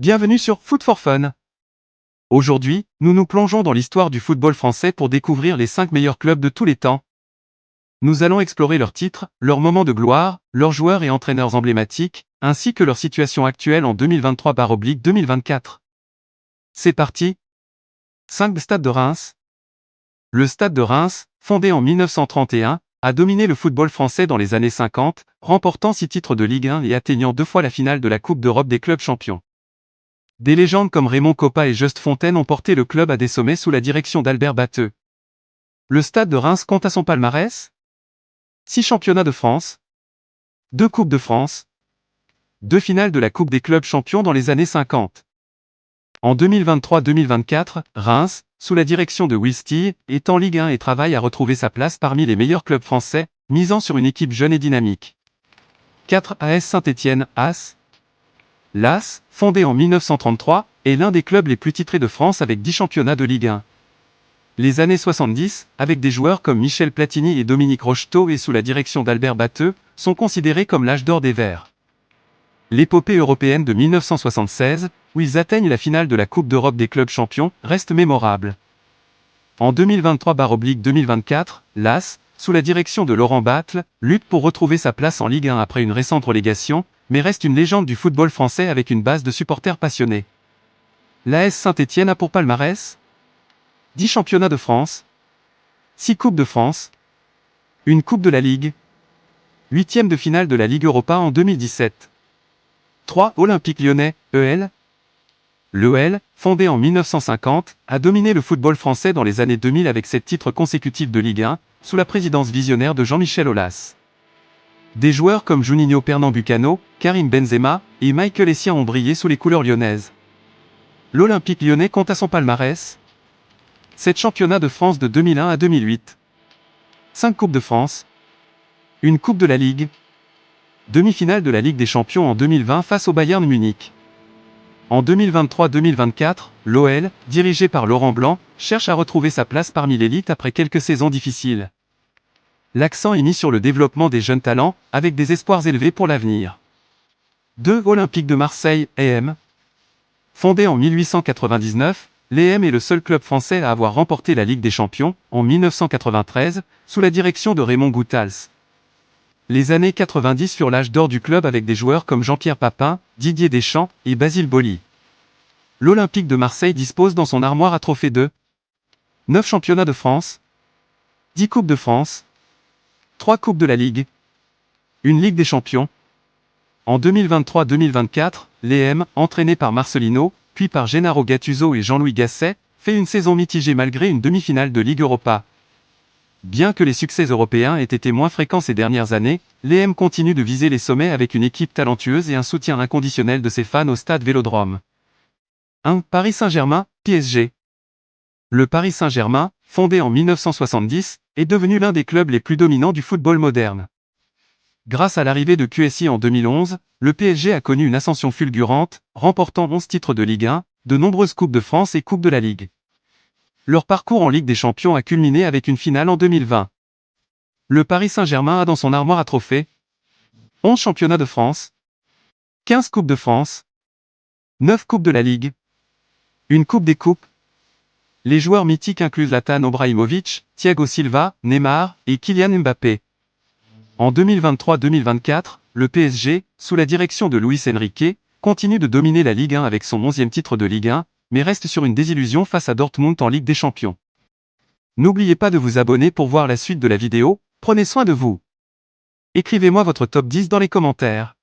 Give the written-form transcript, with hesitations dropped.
Bienvenue sur Foot for Fun. Aujourd'hui, nous nous plongeons dans l'histoire du football français pour découvrir les 5 meilleurs clubs de tous les temps. Nous allons explorer leurs titres, leurs moments de gloire, leurs joueurs et entraîneurs emblématiques, ainsi que leur situation actuelle en 2023/2024. C'est parti. 5. Stade de Reims. Le Stade de Reims, fondé en 1931, a dominé le football français dans les années 50, remportant 6 titres de Ligue 1 et atteignant 2 fois la finale de la Coupe d'Europe des clubs champions. Des légendes comme Raymond Kopa et Just Fontaine ont porté le club à des sommets sous la direction d'Albert Batteux. Le Stade de Reims compte à son palmarès 6 championnats de France, 2 Coupes de France, 2 finales de la Coupe des clubs champions dans les années 50. En 2023/2024, Reims, sous la direction de Will Stille, est en Ligue 1 et travaille à retrouver sa place parmi les meilleurs clubs français, misant sur une équipe jeune et dynamique. 4. AS Saint-Étienne, AS. L'AS, fondé en 1933, est l'un des clubs les plus titrés de France avec 10 championnats de Ligue 1. Les années 70, avec des joueurs comme Michel Platini et Dominique Rocheteau et sous la direction d'Albert Batteux, sont considérés comme l'âge d'or des Verts. L'épopée européenne de 1976, où ils atteignent la finale de la Coupe d'Europe des clubs champions, reste mémorable. En 2023/2024, l'AS, sous la direction de Laurent Batlle, lutte pour retrouver sa place en Ligue 1 après une récente relégation, mais reste une légende du football français avec une base de supporters passionnés. L'AS Saint-Étienne a pour palmarès 10 championnats de France, 6 Coupes de France, une Coupe de la Ligue, 8e de finale de la Ligue Europa en 2017. 3. Olympique Lyonnais, EL. L'EL, fondé en 1950, a dominé le football français dans les années 2000 avec 7 titres consécutifs de Ligue 1, sous la présidence visionnaire de Jean-Michel Aulas. Des joueurs comme Juninho Pernambucano, Karim Benzema et Michael Essien ont brillé sous les couleurs lyonnaises. L'Olympique Lyonnais compte à son palmarès 7 championnats de France de 2001 à 2008, 5 Coupes de France, une Coupe de la Ligue, demi-finale de la Ligue des Champions en 2020 face au Bayern Munich. En 2023/2024, l'OL, dirigé par Laurent Blanc, cherche à retrouver sa place parmi l'élite après quelques saisons difficiles. L'accent est mis sur le développement des jeunes talents, avec des espoirs élevés pour l'avenir. 2. Olympique de Marseille, EM. Fondé en 1899, l'EM est le seul club français à avoir remporté la Ligue des Champions, en 1993, sous la direction de Raymond Goethals. Les années 90 furent l'âge d'or du club avec des joueurs comme Jean-Pierre Papin, Didier Deschamps et Basile Boli. L'Olympique de Marseille dispose dans son armoire à trophées de 9 championnats de France, 10 Coupes de France, 3 Coupes de la Ligue, une Ligue des Champions. En 2023/2024, l'EM, entraîné par Marcelino, puis par Gennaro Gattuso et Jean-Louis Gasset, fait une saison mitigée malgré une demi-finale de Ligue Europa. Bien que les succès européens aient été moins fréquents ces dernières années, l'EM continue de viser les sommets avec une équipe talentueuse et un soutien inconditionnel de ses fans au stade Vélodrome. 1. Paris Saint-Germain, PSG. Le Paris Saint-Germain, fondé en 1970, est devenu l'un des clubs les plus dominants du football moderne. Grâce à l'arrivée de QSI en 2011, le PSG a connu une ascension fulgurante, remportant 11 titres de Ligue 1, de nombreuses Coupes de France et Coupes de la Ligue. Leur parcours en Ligue des Champions a culminé avec une finale en 2020. Le Paris Saint-Germain a dans son armoire à trophées 11 championnats de France, 15 Coupes de France, 9 Coupes de la Ligue, une Coupe des Coupes. Les joueurs mythiques incluent Zlatan Ibrahimovic, Thiago Silva, Neymar et Kylian Mbappé. En 2023/2024, le PSG, sous la direction de Luis Enrique, continue de dominer la Ligue 1 avec son 11e titre de Ligue 1, mais reste sur une désillusion face à Dortmund en Ligue des Champions. N'oubliez pas de vous abonner pour voir la suite de la vidéo, prenez soin de vous. Écrivez-moi votre top 10 dans les commentaires.